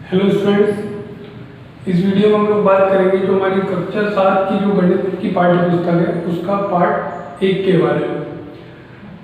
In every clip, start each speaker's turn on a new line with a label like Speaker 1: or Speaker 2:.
Speaker 1: Hello students, इस video में हम लोग बात करेंगे जो हमारी कक्षा 7 की जो गणित की पाठ्य पुस्तक है उसका पार्ट 1 के बारे में।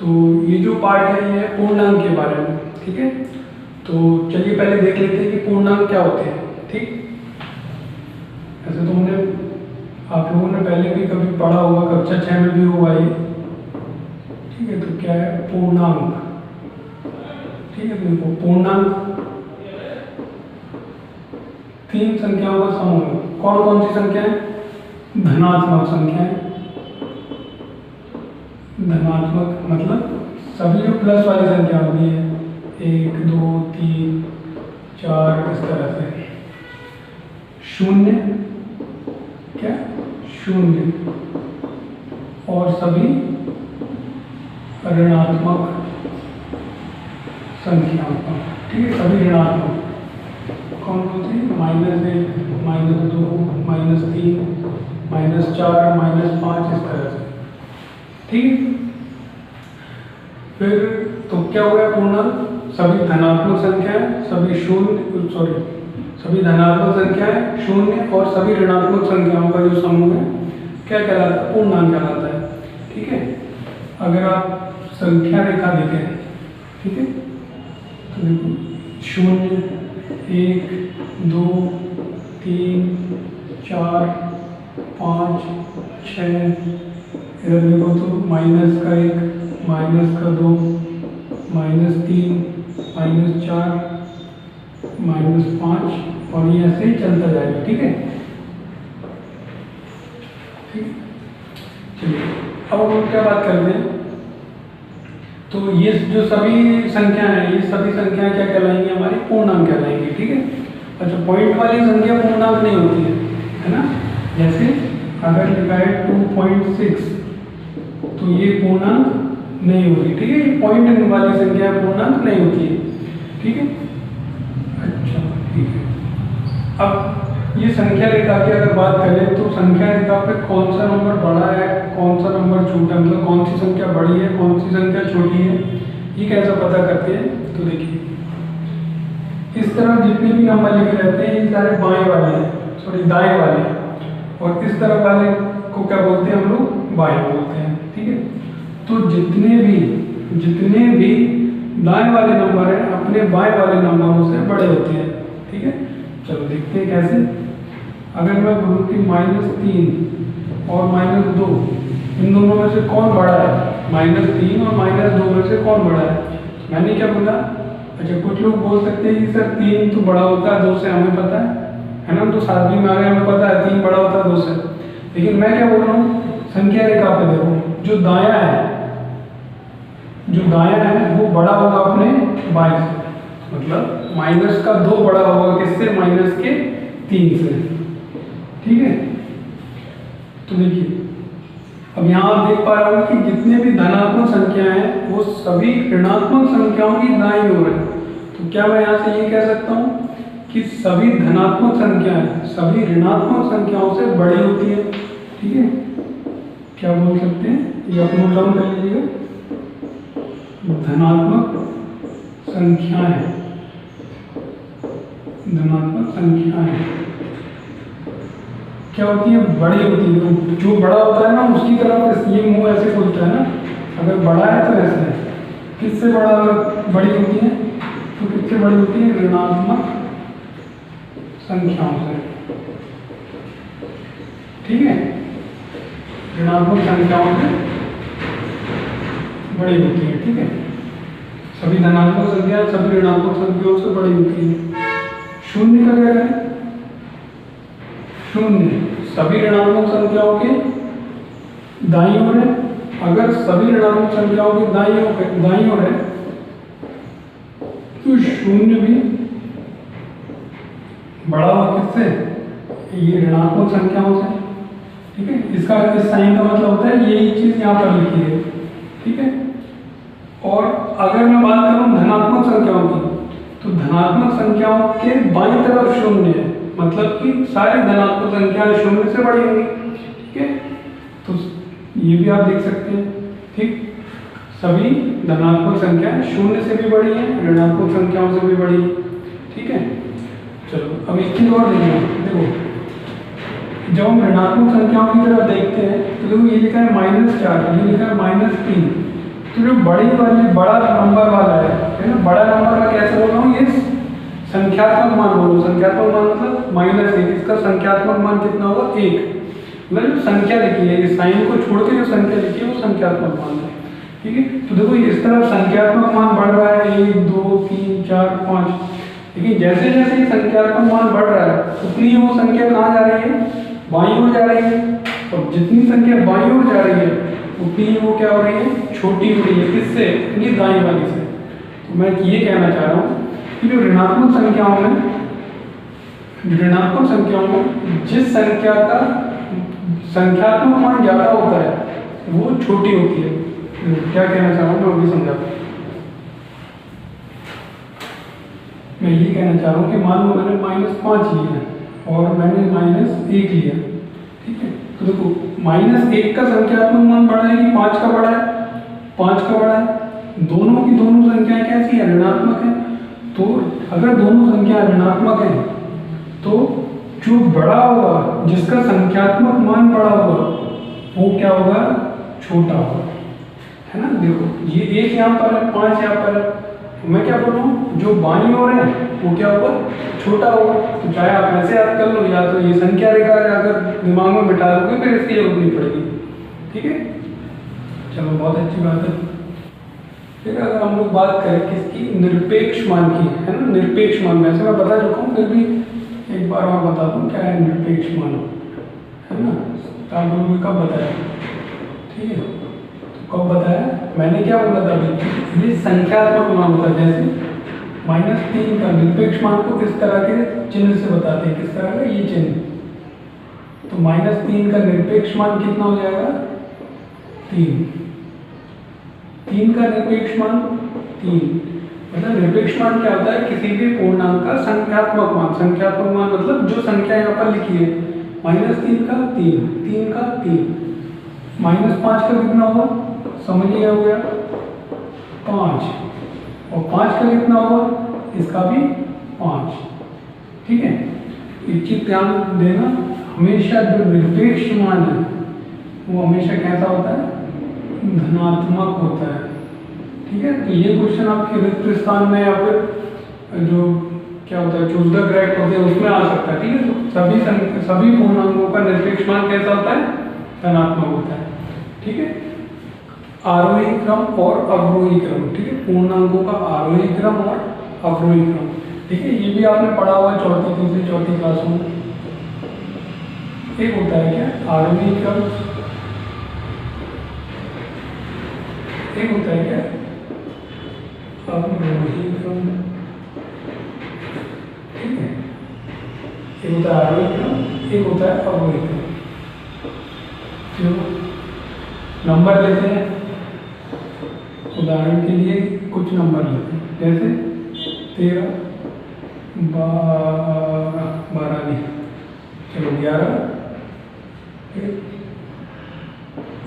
Speaker 1: तो ये जो पार्ट है ये पूर्णांक के बारे में, ठीक है। तो चलिए पहले देख लेते हैं कि पूर्णांक क्या होते हैं। ठीक, ऐसे तो हमने आप लोगों ने पहले भी कभी पढ़ा होगा, कक्षा 6 में भी हुआ ये, ठीक है। तो क्या है पूर्णांक, ठीक है। तो देखो पूर्णांक 3 संख्याओं का समूह है। कौन कौन सी संख्या है? धनात्मक संख्याएं। धनात्मक मतलब सभी जो प्लस वाली संख्या होती है, 1 2 3 4 इस तरह से। शून्य, क्या शून्य, और सभी ऋणात्मक संख्याओं का, ठीक है। सभी ऋणात्मक कौन कौन सी? -1 -2 -3 -4 -5 इस तरह से, ठीक। फिर तो क्या हो गया पूर्णांक? सभी धनात्मक संख्याएं, सभी धनात्मक संख्याएं, शून्य और सभी ऋणात्मक संख्याओं का जो समूह है क्या कहलाता है? पूर्णांक कहलाता है, ठीक है। अगर आप संख्या रेखा देखें, ठीक है, तो देखो 0 1 2 3 4 5 6, इधर देखो तो -1 -2 -3 -4 -5, और ये ऐसे ही चलता जाएगा, ठीक है। ठीक, चलिए अब हम क्या बात करते हैं। तो ये जो सभी संख्या है, ये सभी संख्याएं क्या कहलाएंगी? हमारी पूर्णांक कहलाएंगी, ठीक है। अच्छा, पॉइंट वाली संख्या पूर्णांक नहीं होती है ना। जैसे अगर लिखा है 2.6 तो ये पूर्णांक नहीं होगी, ठीक है। ये पॉइंट वाली संख्या पूर्णांक नहीं होती है, ठीक है। अच्छा, ठीक है। अब ये संख्या रेखा की अगर बात करें तो संख्या रेखा पे कौन सा नंबर बड़ा है, कौन सा नंबर छोटा है, मतलब कौन सी संख्या बड़ी है, कौन सी संख्या छोटी है, ये कैसे पता करते हैं? तो देखिए इस तरह जितने भी नंबर लिखे रहते हैं ये सारे बाएं वाले हैं, दाएं वाले हैं, और इस तरफ वाले को क्या बोलते हैं हम लोग? बाएं बोलते हैं, ठीक है। तो जितने भी दाएं वाले नंबर हैं अपने बाएं वाले नंबरों से बड़े होते हैं, ठीक है। चलो देखते हैं कैसे। अगर मैं बोलूँ कि -3 और -2, इन दोनों में से कौन बड़ा है? -3 और -2 में से कौन बड़ा है? मैंने क्या बोला? अच्छा, कुछ लोग बोल सकते हैं कि सर 3 तो बड़ा होता है 2 से, हमें पता है ना। तो 7वीं में आ गए, हमें पता है 3 बड़ा होता है 2 से। लेकिन मैं क्या बोल रहा हूँ, संख्या रेखा पे देखो, जो दायां है वो बड़ा होगा अपने बाएं से, मतलब -2 बड़ा होगा किससे? -3 से, ठीक है। तो देखिए अब यहाँ आप देख पा रहे हो कि जितने भी धनात्मक संख्याएं हैं वो सभी ऋणात्मक संख्याओं की दाईं ओर है। तो क्या मैं यहाँ से ये कह सकता हूँ कि सभी धनात्मक संख्याएं सभी ऋणात्मक संख्याओं से बड़ी होती है, ठीक है। क्या बोल सकते हैं? ये आप नोट डाउन कर लीजिएगा। धनात्मक संख्याएं क्या होती है? बड़ी होती है। जो बड़ा होता है ना उसकी तरफ ये मुंह ऐसे खुलता है ना, अगर बड़ा है तो ऐसे है। किससे बड़ी होती है? तो किससे बड़ी होती है? ऋणात्मक संख्याओं से, ठीक है। ऋणात्मक संख्याओं से बड़ी होती है, ठीक है। सभी धनात्मक संख्या सभी ऋणात्मक संख्याओं से बड़ी होती है। शून्य का क्या है? शून्य सभी ऋणात्मक संख्याओं के दाईं ओर है। अगर सभी ऋणात्मक संख्याओं की दाईं ओर है तो शून्य भी बड़ा होगा किससे? ये ऋणात्मक संख्याओं से, ठीक है। इसका इस साइन का मतलब होता है यही चीज यहाँ पर लिखी है, ठीक है। और अगर मैं बात करूं धनात्मक संख्याओं की, तो धनात्मक संख्याओं के बाईं तरफ शून्य है, मतलब कि सारी धनात्मक संख्याएं शून्य से बड़ी होंगी, ठीक है। तो ये भी आप देख सकते हैं, ठीक। सभी धनात्मक संख्याएं शून्य से भी बड़ी हैं, ऋणात्मक संख्याओं से भी बड़ी है, ठीक है। चलो अब एक चीज़ और देखो, जब हम ऋणात्मक संख्याओं की तरफ देखते हैं तो देखो ये लिखा है -4, ये लिखा है -3। तो जो बड़ी वाली बड़ा नंबर वाला है ना, बड़ा नंबर का कैसे बोल रहा हूँ, ये संख्यात्मक मान बोलो। संख्यात्मक मान मतलब -1, इसका संख्यात्मक मान कितना होगा, 1। मतलब जो संख्या लिखी है, इस साइन को छोड़ के जो संख्या लिखी है वो संख्यात्मक मान है, ठीक है। तो देखो इस तरफ संख्यात्मक मान बढ़ रहा है, 1 2 3 4 5, लेकिन जैसे जैसे ये संख्यात्मक मान बढ़ रहा है उतनी ही वो संख्या कहाँ जा रही है, बाईं ओर जा रही है। और जितनी संख्या बाईं ओर जा रही है उतनी ही वो क्या हो रही है, छोटी हो रही है। किससे, अपनी दाईं वाली से। तो मैं ये कहना चाह रहा हूँ कि जो ऋणात्मक संख्याओं में जिस संख्या का संख्यात्मक मान ज़्यादा होता है वो छोटी होती है। क्या कहना चाह रहा हूँ मैं अभी समझा। मैं ये कहना चाह रहा हूँ कि मान लो मैंने -5 लिया और मैंने -1 लिया, ठीक है। तो देखो -1 का संख्यात्मक मान बड़ा है कि 5 का बड़ा है, 5 का बड़ा है। दोनों की दोनों संख्याएं कैसी है, ऋणात्मक है। तो अगर दोनों संख्या ऋणात्मक है तो जो बड़ा होगा, जिसका संख्यात्मक मान बड़ा होगा, वो क्या होगा, छोटा होगा, है ना। देखो ये 1 यहाँ पर है, 5 यहाँ पर है। मैं क्या बोल रहा हूँ, जो बाईं ओर है वो क्या होगा, छोटा होगा। तो चाहे आप ऐसे याद कर लो या तो ये संख्या रेखा अगर दिमाग में बिठा लोगे फिर इसकी जरूरत नहीं पड़ेगी, ठीक है। चलो बहुत अच्छी बात है। फिर अगर हम लोग बात करें किसकी, निरपेक्ष मान की, है ना। निरपेक्ष मान वैसे मैं बता चुका हूँ, फिर भी एक बार और बता दूँ क्या है निरपेक्ष मान, है ना। आप लोगों ने कब बताया, ठीक है, तो कब बताया, मैंने क्या बोला था अभी, ये संख्यात्मक मान होता है। जैसे -3 का निरपेक्ष मान को किस तरह के चिन्ह से बताते हैं, किस तरह का, ये चिन्ह। तो -3 का निरपेक्ष मान कितना हो जाएगा, 3। 3 का निरपेक्ष मान 3। मतलब निरपेक्ष मान क्या होता है, किसी भी पूर्णांक का संख्यात्मक मान। संख्यात्मक मान मतलब जो संख्या यहाँ पर लिखी है, -3 का 3, 3 का 3, -5 का कितना होगा, समझिए हो गया 5, और 5 का कितना होगा, इसका भी 5, ठीक है। एक चीज ध्यान देना, हमेशा जो निरपेक्ष मान है वो हमेशा कैसा होता है, धनात्मक होता है, ठीक है। तो ये क्वेश्चन आपके रिक्त स्थान में या फिर जो क्या होता है, चूज द करेक्ट होते हैं उसमें आ सकता है, ठीक है। तो सभी पूर्णांकों का निरपेक्ष मान कैसा होता है, धनात्मक होता है, ठीक है। आरोही क्रम और अवरोही क्रम, ठीक है। पूर्णांकों का आरोही क्रम और अवरोही क्रम, ठीक है। ये भी आपने पढ़ा हुआ चौथी, तीसरी, चौथी क्लास में। एक होता है क्या, आरोही क्रम, एक होता है क्या, अवरोही क्रम, ठीक है। एक होता है आरोही क्रम, एक होता है अवरोही क्रम। चलो नंबर लेते हैं, उदाहरण के लिए कुछ नंबर लेते हैं, जैसे 13, 12 नहीं, चलो 11,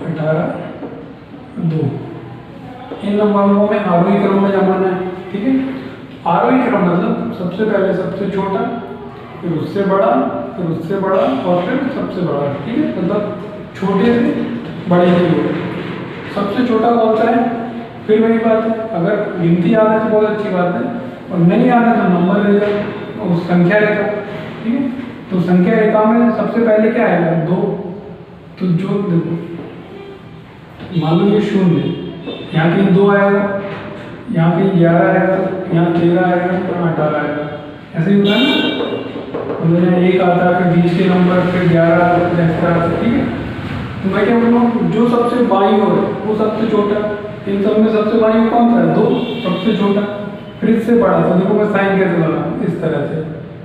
Speaker 1: 18, 2। इन नंबरों को हमें आरोही क्रम में जमाना है, ठीक है। आरोही क्रम मतलब सबसे पहले सबसे छोटा, फिर उससे बड़ा, फिर उससे बड़ा और फिर सबसे बड़ा, ठीक है। मतलब छोटे से बड़े की ओर। सबसे छोटा कौन सा है, फिर वही बात है, अगर गिनती याद है तो बहुत अच्छी बात है, और नहीं याद है तो नंबर रेखा और संख्या रेखा, ठीक है। तो संख्या रेखा में सबसे पहले क्या आएगा, 2। तो जो देखो मान लो ये 0, यहाँ कहीं 2 आएगा, यहाँ कहीं 11 आएगा, यहाँ 13 आएगा, यहाँ 18 आएगा, ऐसे ही होता है ना। मतलब यहाँ 1 आता है, फिर 20 के नंबर, फिर 11 आता है, फिर इस तरह से, ठीक है। तो मैं क्या बोल रहा हूँ, जो सबसे बाईं ओर वो सबसे छोटा, इन सब में सबसे बाईं ओर कौन सा है, 2, सबसे छोटा, फिर इससे बड़ा। तो देखो मैं साइन कैसे बना, इस तरह से,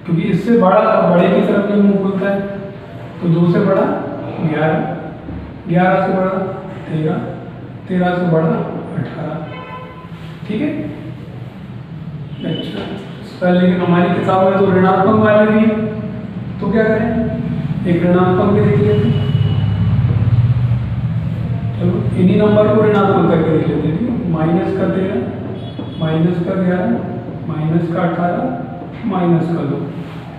Speaker 1: क्योंकि इससे बड़ा और बड़े की तरफ ये मुंह खुलता है। तो 2 से बड़ा 11, 11 से बड़ा 13, 13 से बड़ा 18, ठीक है। अच्छा, लेकिन हमारी किताब में तो ऋणात्मक वाले भी, तो क्या करें, एक ऋणात्मक भी देख लेते हैं। चलो इन्हीं नंबर को ऋणात्मक करके देख लेते हैं, ठीक है। -13, -11, -18, -2,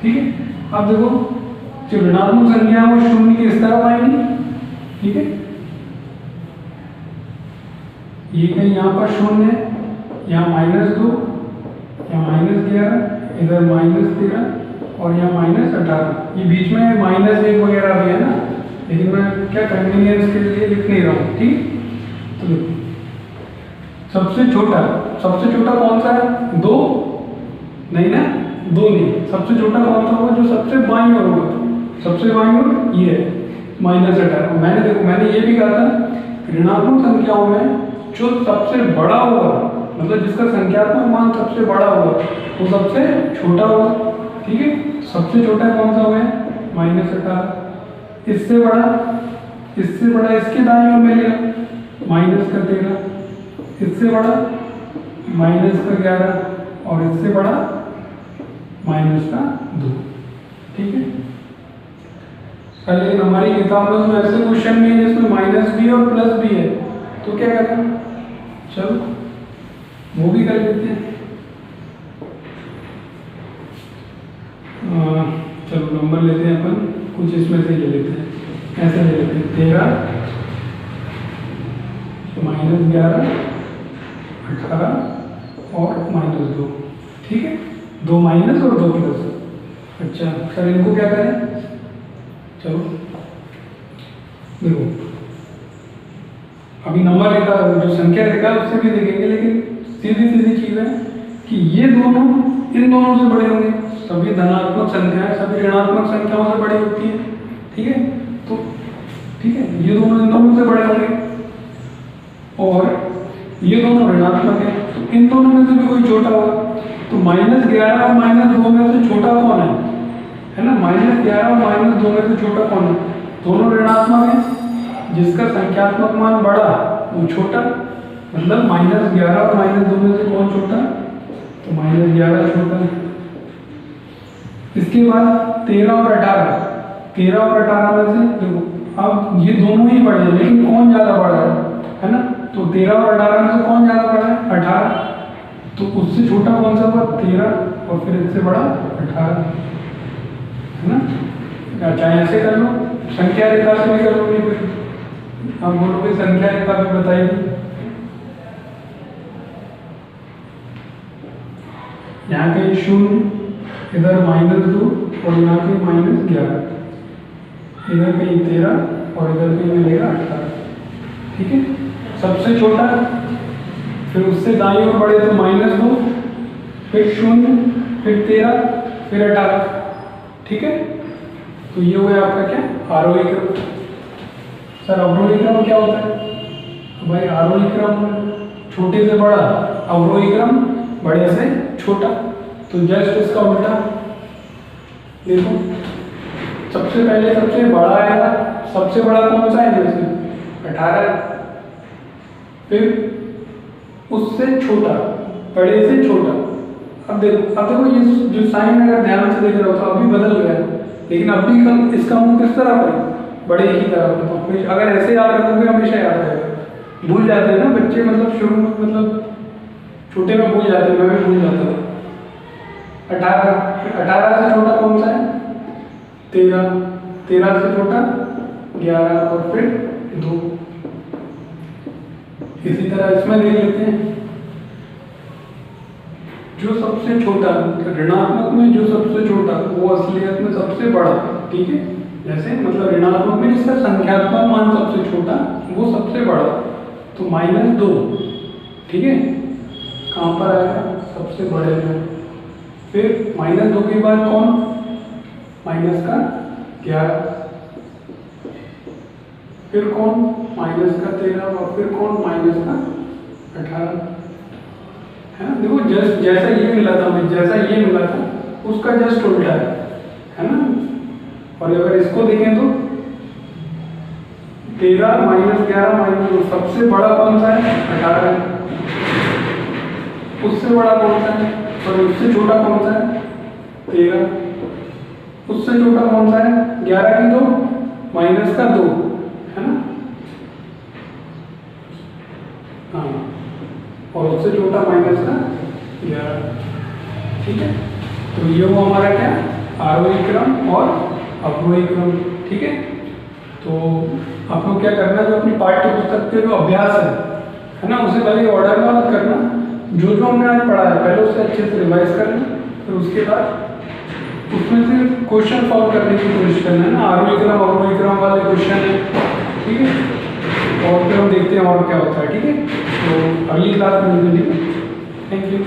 Speaker 1: ठीक है। अब देखो जो ऋणात्मक संख्या है वो शून्य की इस तरफ आएंगी, ठीक है। ये कहीं यहाँ पर शून्य है, यहाँ -2, यहाँ -11, इधर -13 और यहाँ -18। ये बीच में -1 वगैरह भी है ना, लेकिन मैं क्या कन्वीनियंस के लिए लिख नहीं रहा हूँ, ठीक। तो देखो सबसे छोटा कौन सा है? 2 नहीं ना, 2 नहीं। सबसे छोटा कौन सा होगा? जो सबसे बाईं ओर होगा। सबसे बाईं ओर ये है -18। मैंने ये भी कहा था ऋणात्मक संख्याओं में जो सबसे बड़ा होगा, मतलब जिसका संख्यात्मक मान सबसे बड़ा होगा, वो सबसे छोटा होगा, ठीक है। सबसे छोटा कौन सा होगा? -18। इससे बड़ा इसके दाईं ओर मिलेगा -13, इससे बड़ा -11 और इससे बड़ा -2, ठीक है। लेकिन हमारी किताबों में ऐसे क्वेश्चन नहीं है जिसमें माइनस भी और प्लस भी है, तो क्या करें? चलो वो भी कर लेते हैं। चलो नंबर लेते हैं अपन, कुछ इसमें से ले लेते हैं, ऐसे ले लेते हैं 13 -11 18 और -2, ठीक है। 2 माइनस और 2 प्लस। अच्छा सर इनको क्या करें? चलो देखो अभी नंबर रेखा जो संख्या रेखा उससे भी देखेंगे, लेकिन सीधी चीज है कि ये दोनों इन दोनों से बड़े होंगे। सभी धनात्मक संख्याएं सभी ऋणात्मक संख्याओं से बड़ी होती है, ठीक है। तो ठीक है, ये दोनों इन दोनों से बड़े होंगे और ये दोनों ऋणात्मक है, तो इन दोनों में से भी कोई छोटा होगा। तो -11 और -2 में से छोटा कौन है ना? -11 और -2 में से छोटा कौन है? दोनों ऋणात्मक है, जिसका संख्यात्मक मान बड़ा वो छोटा, मतलब -11 और -2 में से कौन छोटा? तो -11 छोटा है। इसके बाद 13 और 18 में से देखो अब ये दोनों ही बड़े हैं, लेकिन कौन ज्यादा बड़ा है ना? तो 13 और 18 में से कौन ज्यादा बड़ा है? 18। तो उससे छोटा कौन सा हुआ? 13 और फिर इससे बड़ा 18, है ना। चाहे ऐसे कर लो, संख्या रेखा से भी कर लो, फिर हम बोलोगे संख्या रेखा भी बताइए। यहाँ कहीं 0, इधर -2 और यहाँ कहीं -11, इधर कहीं 13 और इधर कहीं मिलेगा 18, ठीक है। सबसे छोटा, फिर उससे दाईं ओर बढ़े तो -2, फिर 0, फिर 13, फिर 18, ठीक है। तो ये हो गया आपका क्या? आरोही क्रम। सर अवरोही क्रम क्या होता है? तो भाई आरोही क्रम छोटे से बड़ा, अवरोही क्रम बड़े से छोटा। तो जस्ट इसका उल्टा देखो, सबसे पहले सबसे बड़ा आएगा। सबसे बड़ा कौन सा है? जैसे 18, फिर उससे छोटा, बड़े से छोटा। अब देखो ये जो साइन अगर ध्यान से देख रहे हो तो अभी बदल गया, लेकिन अभी कल इसका मुंह किस तरह पर? बड़े ही तरह। तो अगर ऐसे याद रखोगे हमेशा याद रहेगा। भूल जाते हैं ना बच्चे, मतलब शुरू में, मतलब छोटे में भूल जाते हैं, मैं भी भूल जाता था। 18 से छोटा कौन सा है? 13 से छोटा 11 और फिर 2। इसी तरह इसमें देख लेते हैं, जो सबसे छोटा ऋणात्मक में जो सबसे छोटा वो असलियत में सबसे बड़ा, ठीक है। जैसे मतलब ऋणात्मक में जिसका संख्यात्मक मान सबसे छोटा वो सबसे बड़ा, तो -2, ठीक है। कहाँ पर आएगा? सबसे बड़े में। फिर -2 के बाद कौन? -11, फिर कौन? -13 और फिर कौन? -18, है ना। देखो जैसा ये मिला था हमें, जैसा ये मिला था उसका जस्ट उल्टा है ना। और अगर इसको देखें तो 13 -11 -2, सबसे बड़ा कौन सा है? 18 है। उससे बड़ा कौन सा है? और उससे छोटा कौन सा है? 13। उससे छोटा कौन सा है? 11 की 2 -2, है ना। हाँ, और उससे छोटा -11, ठीक है। तो ये वो हमारा क्या आरोही क्रम और अवरोही क्रम, ठीक है। तो आपको क्या करना है, जो अपनी पाठ्य पुस्तक के जो अभ्यास है ना, उसे भले ऑर्डर में मत करना, जो जो हमने आज पढ़ा है पहले उसे अच्छे से रिवाइज करना, फिर उसके बाद उसमें से क्वेश्चन सॉल्व करने की कोशिश करना है ना, आरोही क्रम अवरोही क्रम वाले क्वेश्चन है, ठीक है। और फिर हम देखते हैं और क्या होता है, ठीक है। तो अगली क्लास में मिलेंगे। Thank you.